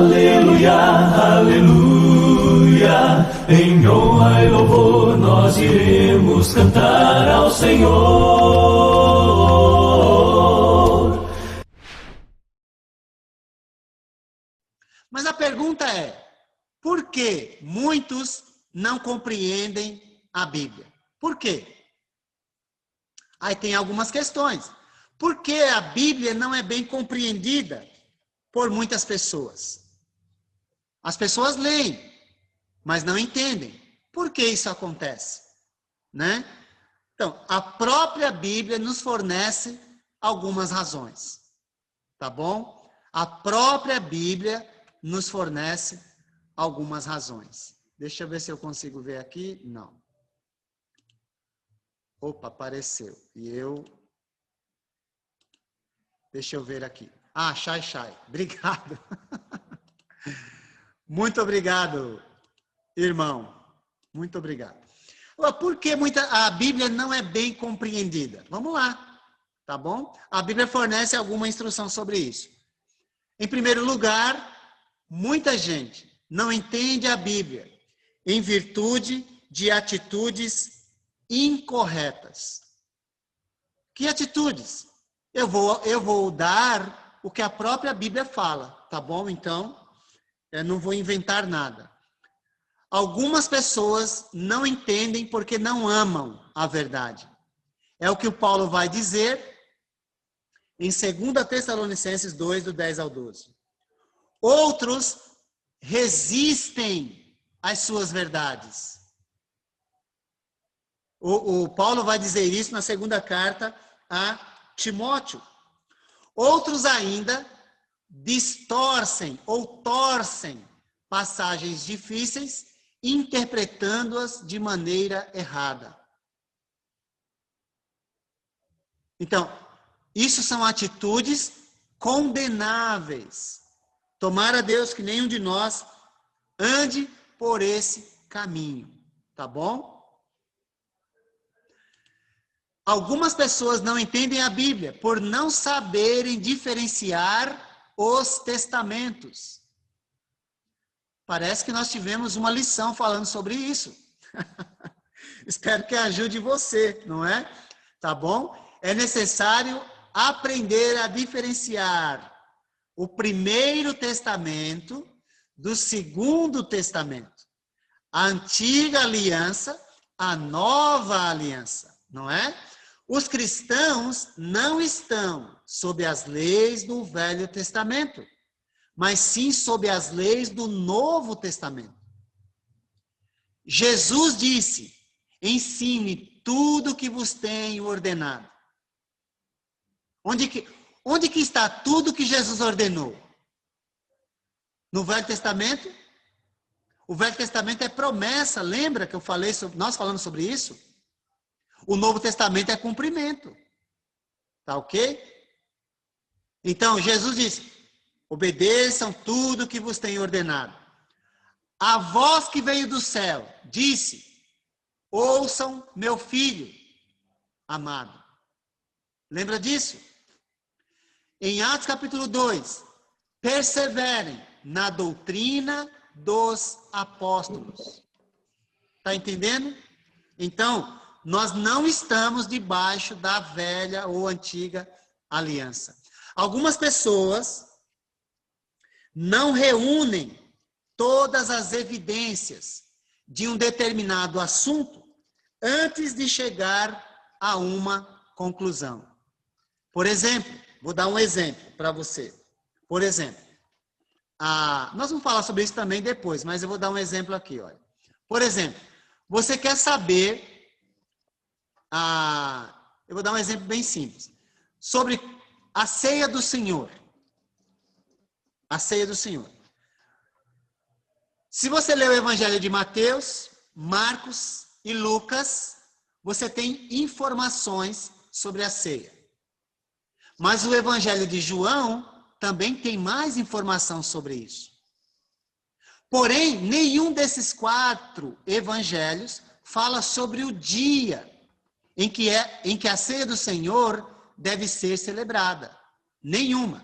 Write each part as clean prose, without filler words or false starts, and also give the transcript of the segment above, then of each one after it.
Aleluia, aleluia, em honra e louvor nós iremos cantar ao Senhor. Mas a pergunta é, por que muitos não compreendem a Bíblia? Por quê? Aí tem algumas questões. Por que a Bíblia não é bem compreendida por muitas pessoas? As pessoas leem, mas não entendem. Por que isso acontece? Né? Então, a própria Bíblia nos fornece algumas razões. Tá bom? A própria Bíblia nos fornece algumas razões. Deixa eu ver se eu consigo ver aqui. Não. Opa, apareceu. Deixa eu ver aqui. Ah, Shai. Obrigado. Muito obrigado, irmão. Muito obrigado. Por que a Bíblia não é bem compreendida? Vamos lá, tá bom? A Bíblia fornece alguma instrução sobre isso. Em primeiro lugar, muita gente não entende a Bíblia em virtude de atitudes incorretas. Que atitudes? Eu vou dar o que a própria Bíblia fala, tá bom? Então, eu não vou inventar nada. Algumas pessoas não entendem porque não amam a verdade. É o que o Paulo vai dizer em 2 Tessalonicenses 2, do 10 ao 12. Outros resistem às suas verdades. O Paulo vai dizer isso na segunda carta a Timóteo. Outros ainda distorcem ou torcem passagens difíceis, interpretando-as de maneira errada. Então, isso são atitudes condenáveis. Tomara a Deus que nenhum de nós ande por esse caminho, tá bom? Algumas pessoas não entendem a Bíblia por não saberem diferenciar os testamentos. Parece que nós tivemos uma lição falando sobre isso. Espero que ajude você, não é? Tá bom? É necessário aprender a diferenciar o Primeiro Testamento do Segundo Testamento. A Antiga Aliança, a Nova Aliança, não é? Os cristãos não estão sob as leis do Velho Testamento, mas sim sob as leis do Novo Testamento. Jesus disse, ensine tudo o que vos tenho ordenado. Onde que está tudo que Jesus ordenou? No Velho Testamento? O Velho Testamento é promessa, lembra que nós falamos sobre isso? O Novo Testamento é cumprimento. Tá ok? Então, Jesus disse, obedeçam tudo que vos tenho ordenado. A voz que veio do céu disse, ouçam meu filho amado. Lembra disso? Em Atos capítulo 2, perseverem na doutrina dos apóstolos. Está entendendo? Então, nós não estamos debaixo da velha ou antiga aliança. Algumas pessoas não reúnem todas as evidências de um determinado assunto antes de chegar a uma conclusão. Por exemplo, vou dar um exemplo para você. Por exemplo, nós vamos falar sobre isso também depois, mas eu vou dar um exemplo aqui. Olha. Por exemplo, você quer saber, eu vou dar um exemplo bem simples, sobre a ceia do Senhor. A ceia do Senhor. Se você ler o Evangelho de Mateus, Marcos e Lucas, você tem informações sobre a ceia. Mas o Evangelho de João também tem mais informação sobre isso. Porém, nenhum desses 4 evangelhos fala sobre o dia em que a ceia do Senhor deve ser celebrada. Nenhuma.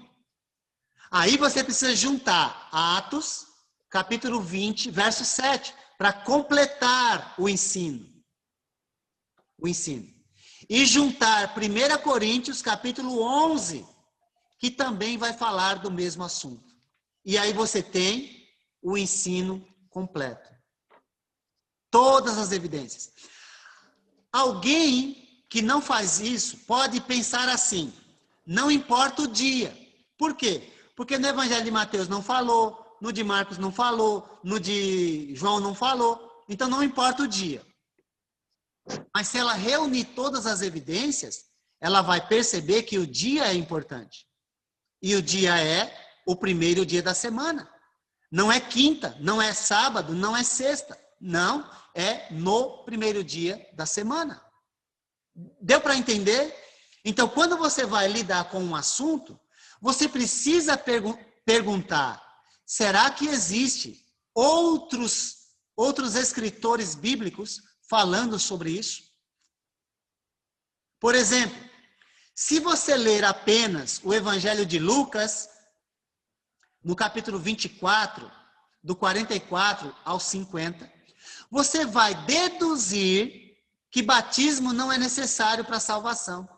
Aí você precisa juntar Atos, capítulo 20, verso 7, para completar o ensino. O ensino. E juntar 1 Coríntios, capítulo 11, que também vai falar do mesmo assunto. E aí você tem o ensino completo. Todas as evidências. Alguém que não faz isso pode pensar assim: não importa o dia. Por quê? Porque no Evangelho de Mateus não falou, no de Marcos não falou, no de João não falou, então não importa o dia. Mas se ela reunir todas as evidências, ela vai perceber que o dia é importante. E o dia é o primeiro dia da semana. Não é quinta, não é sábado, não é sexta. Não, é no primeiro dia da semana. Deu para entender? Então, quando você vai lidar com um assunto, você precisa perguntar: será que existe outros escritores bíblicos falando sobre isso? Por exemplo, se você ler apenas o Evangelho de Lucas, no capítulo 24, do 44 ao 50, você vai deduzir que batismo não é necessário para a salvação.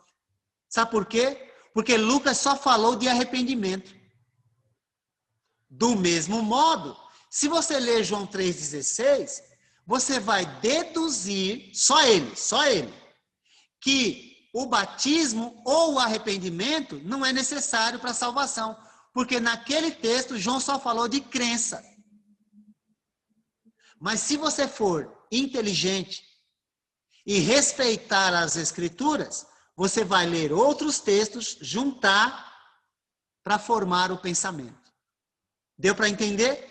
Sabe por quê? Porque Lucas só falou de arrependimento. Do mesmo modo, se você ler João 3,16, você vai deduzir, só ele, que o batismo ou o arrependimento não é necessário para a salvação. Porque naquele texto, João só falou de crença. Mas se você for inteligente e respeitar as escrituras, você vai ler outros textos, juntar para formar o pensamento. Deu para entender?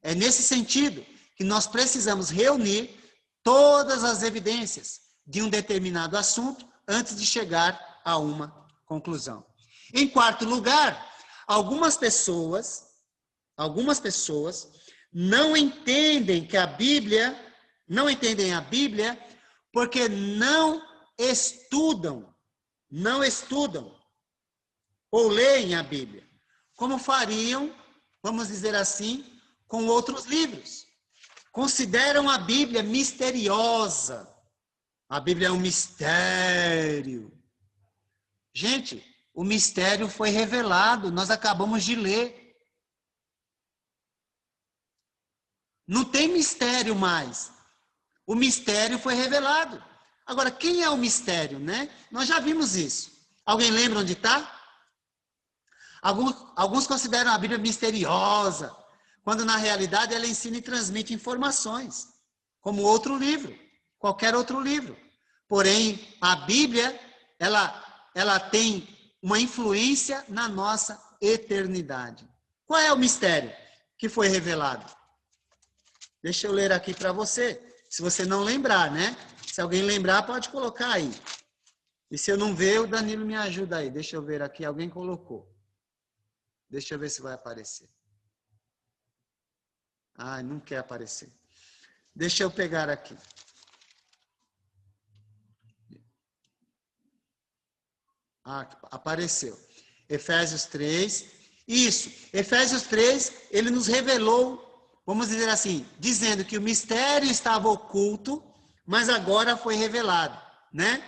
É nesse sentido que nós precisamos reunir todas as evidências de um determinado assunto antes de chegar a uma conclusão. Em quarto lugar, algumas pessoas não entendem a Bíblia porque não estudam ou leem a Bíblia, como fariam, vamos dizer assim, com outros livros. Consideram a Bíblia misteriosa. A Bíblia é um mistério. Gente, o mistério foi revelado, nós acabamos de ler. Não tem mistério mais. O mistério foi revelado. Agora, quem é o mistério, né? Nós já vimos isso. Alguém lembra onde está? Alguns consideram a Bíblia misteriosa, quando na realidade ela ensina e transmite informações, como outro livro, qualquer outro livro. Porém, a Bíblia, ela tem uma influência na nossa eternidade. Qual é o mistério que foi revelado? Deixa eu ler aqui para você. Se você não lembrar, né? Se alguém lembrar, pode colocar aí. E se eu não ver, o Danilo me ajuda aí. Deixa eu ver aqui, alguém colocou. Deixa eu ver se vai aparecer. Ah, não quer aparecer. Deixa eu pegar aqui. Ah, apareceu. Efésios 3. Isso, Efésios 3, ele nos revelou, vamos dizer assim, dizendo que o mistério estava oculto, mas agora foi revelado, né?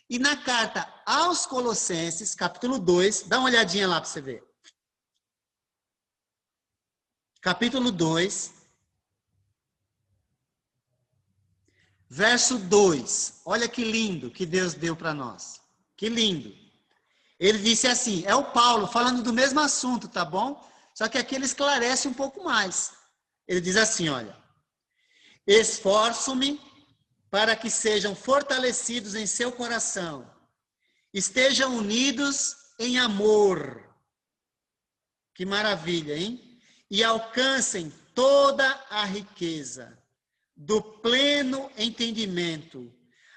E na carta aos Colossenses, capítulo 2, dá uma olhadinha lá para você ver. Capítulo 2, verso 2. Olha que lindo que Deus deu para nós. Que lindo. Ele disse assim, é o Paulo falando do mesmo assunto, tá bom? Só que aqui ele esclarece um pouco mais. Ele diz assim, olha. Esforço-me para que sejam fortalecidos em seu coração. Estejam unidos em amor. Que maravilha, hein? E alcancem toda a riqueza do pleno entendimento,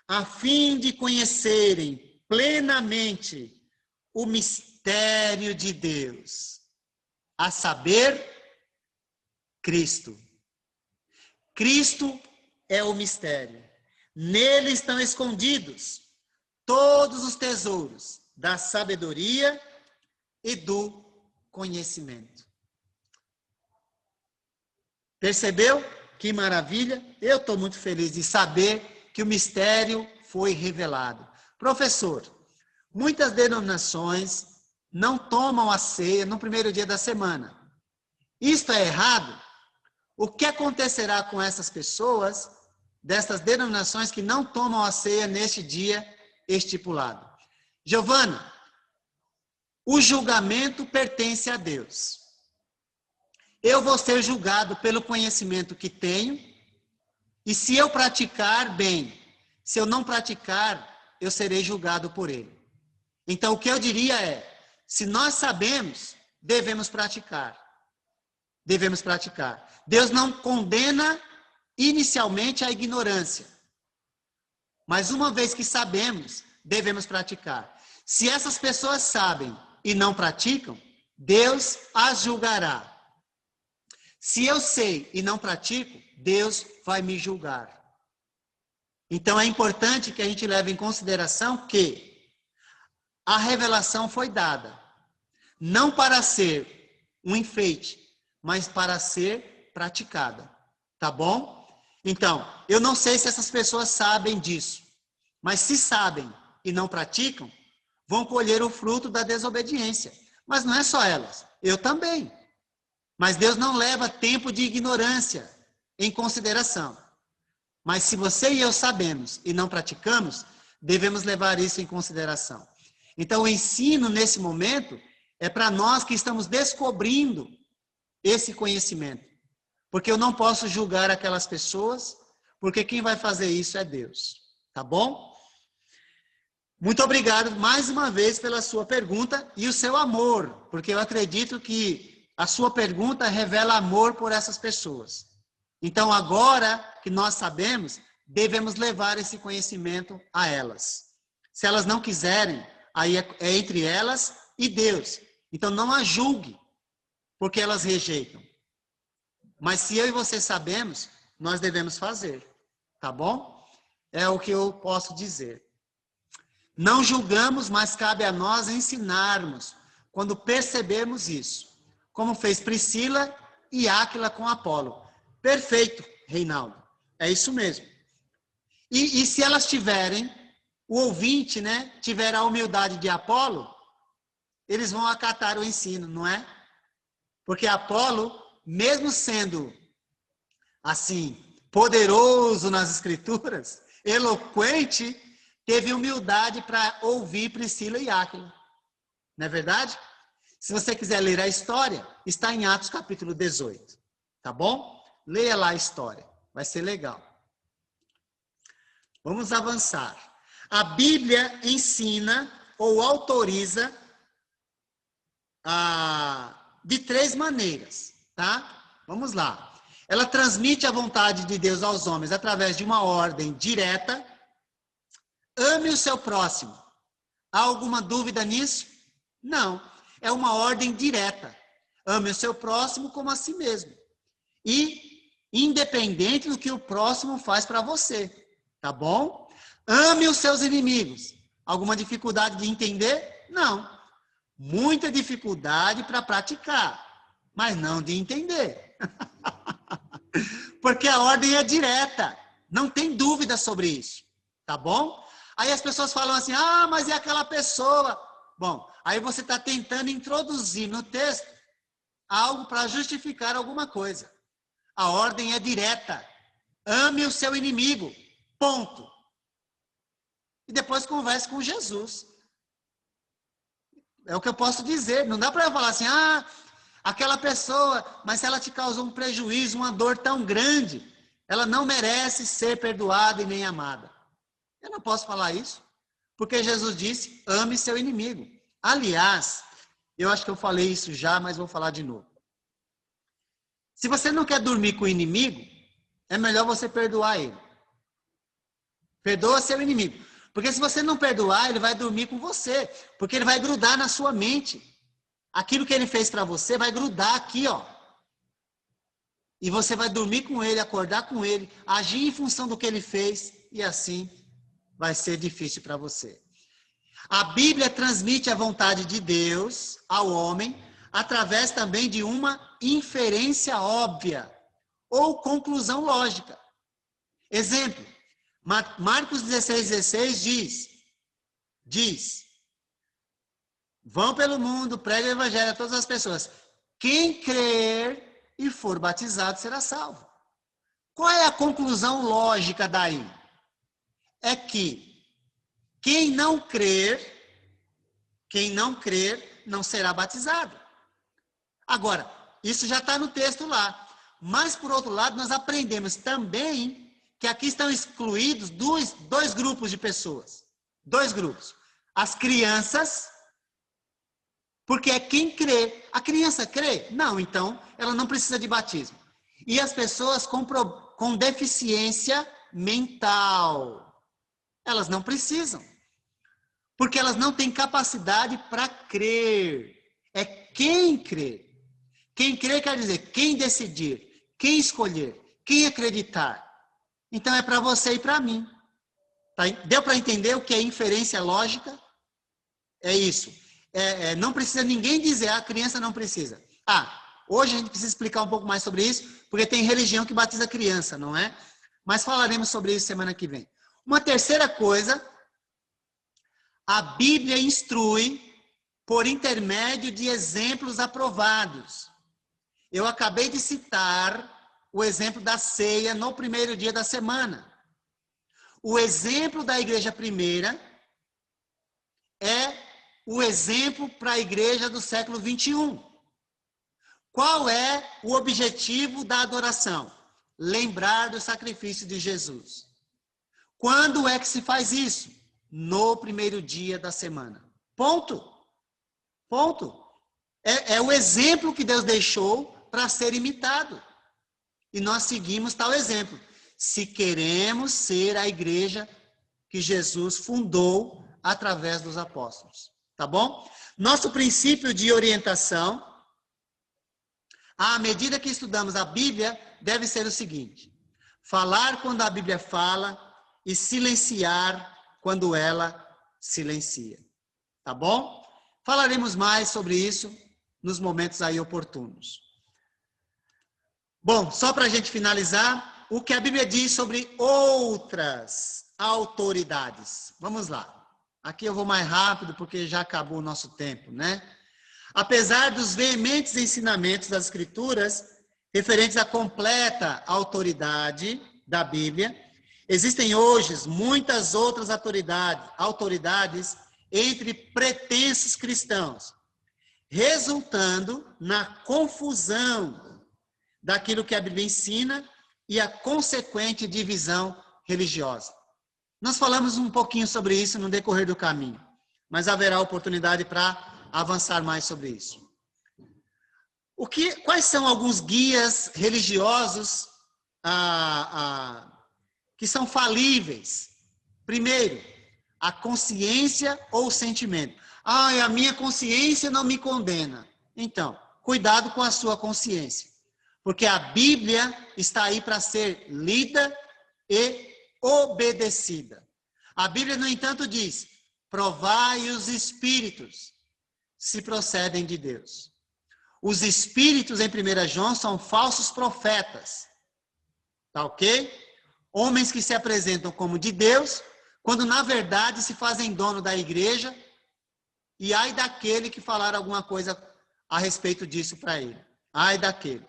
a fim de conhecerem plenamente o mistério de Deus, a saber, Cristo. Cristo é o mistério. Nele estão escondidos todos os tesouros da sabedoria e do conhecimento. Percebeu? Que maravilha! Eu estou muito feliz de saber que o mistério foi revelado. Professor, muitas denominações não tomam a ceia no primeiro dia da semana. Isto é errado? O que acontecerá com essas pessoas, dessas denominações que não tomam a ceia neste dia estipulado? Giovana, o julgamento pertence a Deus. Eu vou ser julgado pelo conhecimento que tenho, e se eu praticar, bem. Se eu não praticar, eu serei julgado por ele. Então, o que eu diria é, se nós sabemos, devemos praticar. Devemos praticar. Deus não condena inicialmente a ignorância. Mas uma vez que sabemos, devemos praticar. Se essas pessoas sabem e não praticam, Deus as julgará. Se eu sei e não pratico, Deus vai me julgar. Então é importante que a gente leve em consideração que a revelação foi dada, não para ser um enfeite, mas para ser praticada. Tá bom? Então, eu não sei se essas pessoas sabem disso, mas se sabem e não praticam, vão colher o fruto da desobediência. Mas não é só elas, eu também. Mas Deus não leva tempo de ignorância em consideração. Mas se você e eu sabemos e não praticamos, devemos levar isso em consideração. Então, o ensino nesse momento é para nós que estamos descobrindo esse conhecimento. Porque eu não posso julgar aquelas pessoas, porque quem vai fazer isso é Deus. Tá bom? Muito obrigado mais uma vez pela sua pergunta e o seu amor, porque eu acredito que a sua pergunta revela amor por essas pessoas. Então, agora que nós sabemos, devemos levar esse conhecimento a elas. Se elas não quiserem, aí é entre elas e Deus. Então, não a julgue, porque elas rejeitam. Mas se eu e você sabemos, nós devemos fazer. Tá bom? É o que eu posso dizer. Não julgamos, mas cabe a nós ensinarmos quando percebermos isso. Como fez Priscila e Áquila com Apolo. Perfeito, Reinaldo. É isso mesmo. E se elas tiverem, o ouvinte, né, tiver a humildade de Apolo, eles vão acatar o ensino, não é? Porque Apolo, mesmo sendo, assim, poderoso nas escrituras, eloquente, teve humildade para ouvir Priscila e Áquila. Não é verdade? Se você quiser ler a história, está em Atos capítulo 18. Tá bom? Leia lá a história. Vai ser legal. Vamos avançar. A Bíblia ensina ou autoriza de 3 maneiras, tá? Vamos lá. Ela transmite a vontade de Deus aos homens através de uma ordem direta. Ame o seu próximo. Há alguma dúvida nisso? Não. É uma ordem direta. Ame o seu próximo como a si mesmo. E independente do que o próximo faz para você. Tá bom? Ame os seus inimigos. Alguma dificuldade de entender? Não. Muita dificuldade para praticar, mas não de entender. Porque a ordem é direta. Não tem dúvida sobre isso. Tá bom? Aí as pessoas falam assim, mas é aquela pessoa. Bom, aí você está tentando introduzir no texto algo para justificar alguma coisa. A ordem é direta. Ame o seu inimigo. Ponto. E depois converse com Jesus. É o que eu posso dizer. Não dá para eu falar assim, aquela pessoa, mas se ela te causou um prejuízo, uma dor tão grande, ela não merece ser perdoada e nem amada. Eu não posso falar isso, porque Jesus disse, ame seu inimigo. Aliás, eu acho que eu falei isso já, mas vou falar de novo. Se você não quer dormir com o inimigo, é melhor você perdoar ele. Perdoa seu inimigo. Porque se você não perdoar, ele vai dormir com você. Porque ele vai grudar na sua mente. Aquilo que ele fez para você vai grudar aqui, ó. E você vai dormir com ele, acordar com ele, agir em função do que ele fez. E assim vai ser difícil para você. A Bíblia transmite a vontade de Deus ao homem através também de uma inferência óbvia ou conclusão lógica. Exemplo, Marcos 16 diz, vão pelo mundo, preguem o evangelho a todas as pessoas. Quem crer e for batizado será salvo. Qual é a conclusão lógica daí? É que quem não crer não será batizado. Agora, isso já está no texto lá. Mas, por outro lado, nós aprendemos também que aqui estão excluídos dois grupos de pessoas. Dois grupos. As crianças, porque é quem crê. A criança crê? Não, então ela não precisa de batismo. E as pessoas com deficiência mental, elas não precisam. Porque elas não têm capacidade para crer. É quem crê. Quem crê quer dizer quem decidir, quem escolher, quem acreditar. Então é para você e para mim. Tá? Deu para entender o que é inferência lógica? É isso. Não precisa ninguém dizer, a criança não precisa. Hoje a gente precisa explicar um pouco mais sobre isso, porque tem religião que batiza criança, não é? Mas falaremos sobre isso semana que vem. Uma terceira coisa, a Bíblia instrui por intermédio de exemplos aprovados. Eu acabei de citar o exemplo da ceia no primeiro dia da semana. O exemplo da igreja primeira é o exemplo para a igreja do século 21. Qual é o objetivo da adoração? Lembrar do sacrifício de Jesus. Quando é que se faz isso? No primeiro dia da semana. Ponto. Ponto. É o exemplo que Deus deixou para ser imitado. E nós seguimos tal exemplo. Se queremos ser a igreja que Jesus fundou através dos apóstolos. Tá bom? Nosso princípio de orientação, à medida que estudamos a Bíblia, deve ser o seguinte: falar quando a Bíblia fala e silenciar quando ela silencia. Tá bom? Falaremos mais sobre isso nos momentos aí oportunos. Bom, só para a gente finalizar, o que a Bíblia diz sobre outras autoridades. Vamos lá. Aqui eu vou mais rápido porque já acabou o nosso tempo, né? Apesar dos veementes ensinamentos das Escrituras referentes à completa autoridade da Bíblia, existem hoje muitas outras autoridades entre pretensos cristãos, resultando na confusão daquilo que a Bíblia ensina e a consequente divisão religiosa. Nós falamos um pouquinho sobre isso no decorrer do caminho, mas haverá oportunidade para avançar mais sobre isso. Quais são alguns guias religiosos que são falíveis? Primeiro, a consciência ou o sentimento. A minha consciência não me condena. Então, cuidado com a sua consciência. Porque a Bíblia está aí para ser lida e obedecida. A Bíblia, no entanto, diz: provai os espíritos, se procedem de Deus. Os espíritos, em 1 João, são falsos profetas. Tá ok? Homens que se apresentam como de Deus, quando na verdade se fazem dono da igreja, e ai daquele que falar alguma coisa a respeito disso para ele. Ai daquele.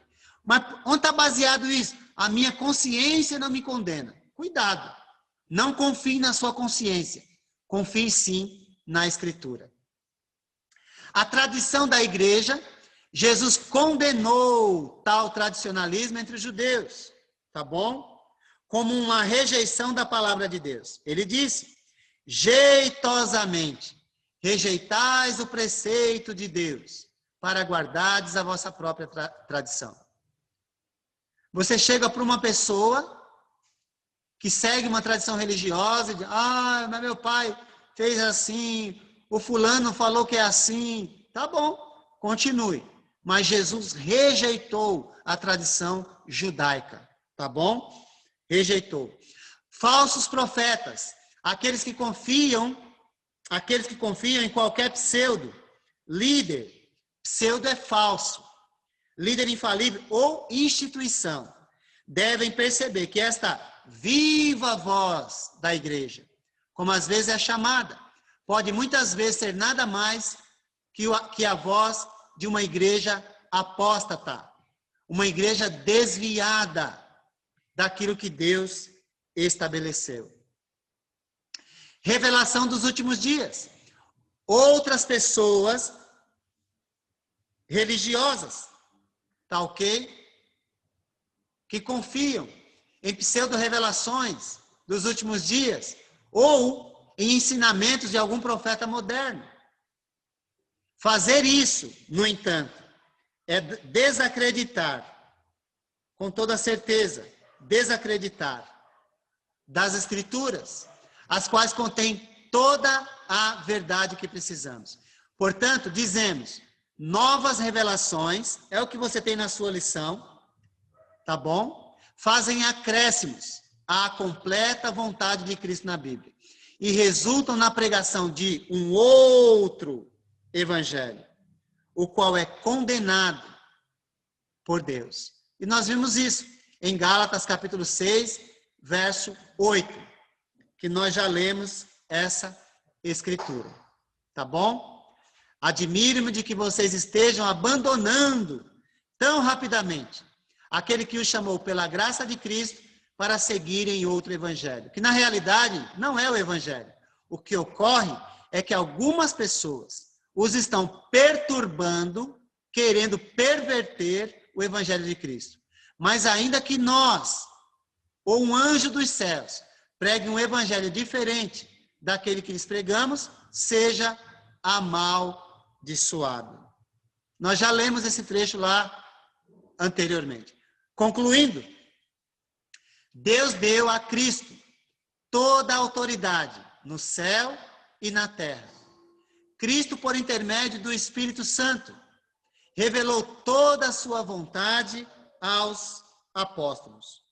Mas onde está baseado isso? A minha consciência não me condena. Cuidado. Não confie na sua consciência. Confie sim na Escritura. A tradição da igreja, Jesus condenou tal tradicionalismo entre os judeus. Tá bom? Como uma rejeição da palavra de Deus. Ele disse: jeitosamente rejeitais o preceito de Deus, para guardardes a vossa própria tradição. Você chega para uma pessoa que segue uma tradição religiosa e diz: mas meu pai fez assim, o fulano falou que é assim. Tá bom, continue. Mas Jesus rejeitou a tradição judaica, tá bom? Rejeitou. Falsos profetas, aqueles que confiam em qualquer pseudo, líder, pseudo é falso, líder infalível ou instituição, devem perceber que esta viva voz da igreja, como às vezes é chamada, pode muitas vezes ser nada mais que a voz de uma igreja apóstata, uma igreja desviada daquilo que Deus estabeleceu. Revelação dos últimos dias. Outras pessoas religiosas, tá ok? Que confiam em pseudo-revelações dos últimos dias ou em ensinamentos de algum profeta moderno. Fazer isso, no entanto, é desacreditar, com toda certeza, desacreditar das Escrituras, as quais contêm toda a verdade que precisamos. Portanto, dizemos, novas revelações, é o que você tem na sua lição, tá bom? Fazem acréscimos à completa vontade de Cristo na Bíblia e resultam na pregação de um outro evangelho, o qual é condenado por Deus. E nós vimos isso em Gálatas capítulo 6, verso 8, que nós já lemos essa escritura, tá bom? Admiro-me de que vocês estejam abandonando tão rapidamente aquele que os chamou pela graça de Cristo para seguirem outro evangelho, que na realidade não é o evangelho. O que ocorre é que algumas pessoas os estão perturbando, querendo perverter o evangelho de Cristo. Mas ainda que nós, ou um anjo dos céus, pregue um evangelho diferente daquele que lhes pregamos, seja amaldiçoado. Nós já lemos esse trecho lá anteriormente. Concluindo, Deus deu a Cristo toda a autoridade no céu e na terra. Cristo, por intermédio do Espírito Santo, revelou toda a sua vontade aos apóstolos.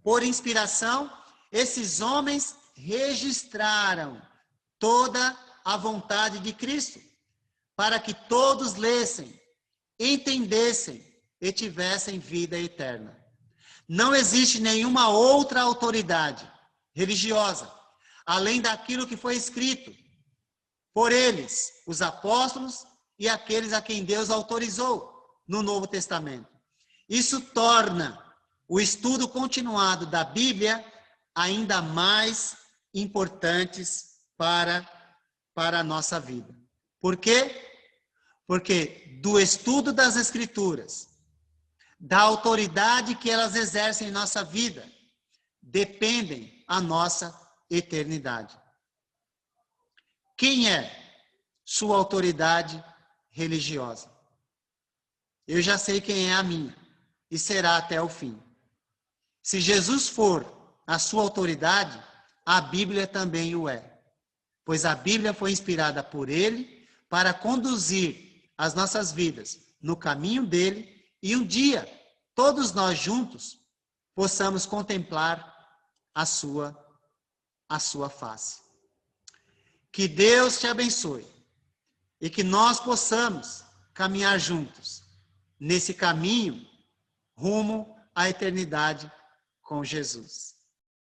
Por inspiração, esses homens registraram toda a vontade de Cristo, para que todos lessem, entendessem e tivessem vida eterna. Não existe nenhuma outra autoridade religiosa, além daquilo que foi escrito por eles, os apóstolos e aqueles a quem Deus autorizou no Novo Testamento. Isso torna o estudo continuado da Bíblia ainda mais importantes para a nossa vida. Por quê? Porque do estudo das Escrituras, da autoridade que elas exercem em nossa vida, dependem a nossa eternidade. Quem é sua autoridade religiosa? Eu já sei quem é a minha, e será até o fim. Se Jesus for a sua autoridade, a Bíblia também o é. Pois a Bíblia foi inspirada por ele para conduzir as nossas vidas no caminho dele e um dia, todos nós juntos, possamos contemplar a sua face. Que Deus te abençoe e que nós possamos caminhar juntos nesse caminho rumo à eternidade com Jesus.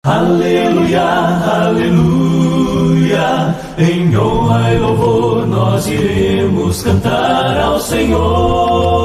Aleluia, aleluia, em honra e louvor nós iremos cantar ao Senhor.